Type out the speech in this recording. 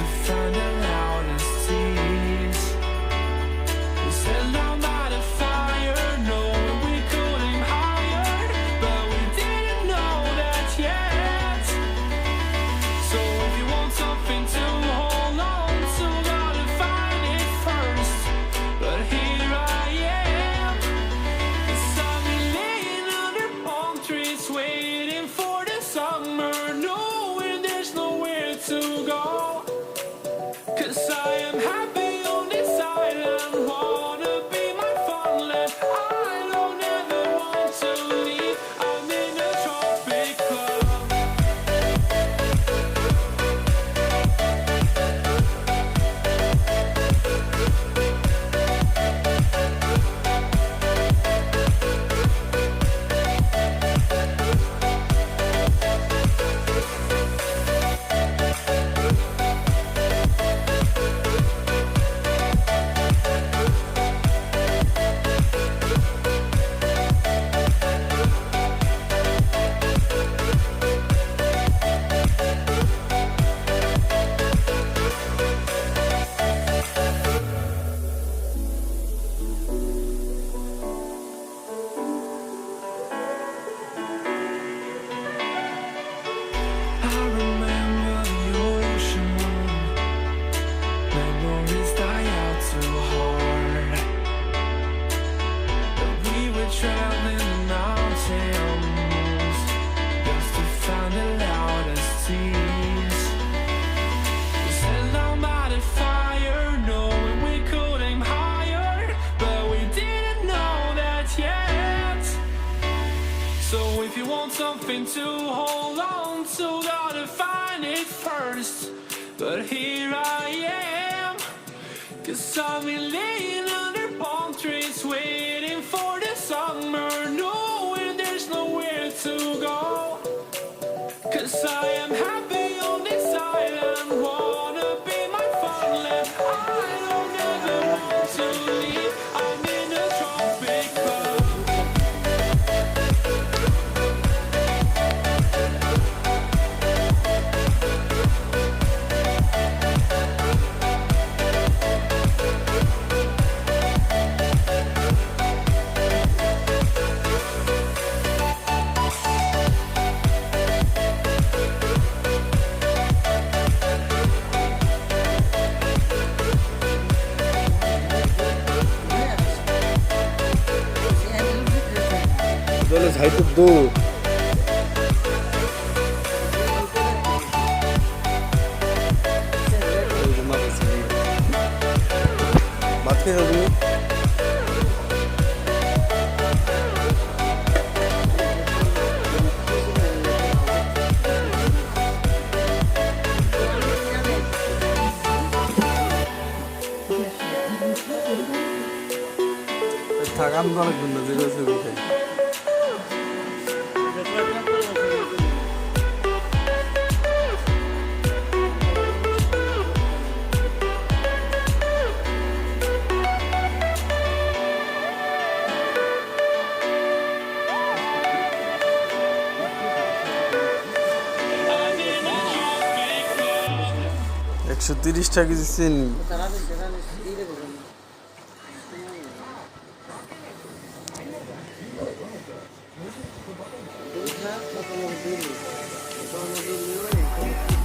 to find the loudest tease. We set down by the fire, knowing we could aim higher, but we didn't know that yet. So if you want something to hold on to, gotta find it first. But here I am, 'cause I've been laying under palm trees, waiting for the summer, knowing there's nowhere to go. 'Cause I am happy on this island, wanna be my farmland. I don't ever want to leave, I'm in a tropic club. I remember the ocean moon, memories die out too hard. But we were traveling the mountains just to find the loudest tease. We sat down by the fire, knowing we could aim higher, but we didn't know that yet. So if you want something to hold on to, gotta find it first. But here I am, 'cause I've been laying under palm trees, waiting for the summer, knowing there's nowhere to go. 'Cause I am happy on this island, wanna be my farmland. I don't ever want to leave, I'm in a tropic club. 너는 잘 뜯도 마트에서 좀 다 감도는 건너 들어서 একশো 30 টাকা দিচ্ছেন Gracias.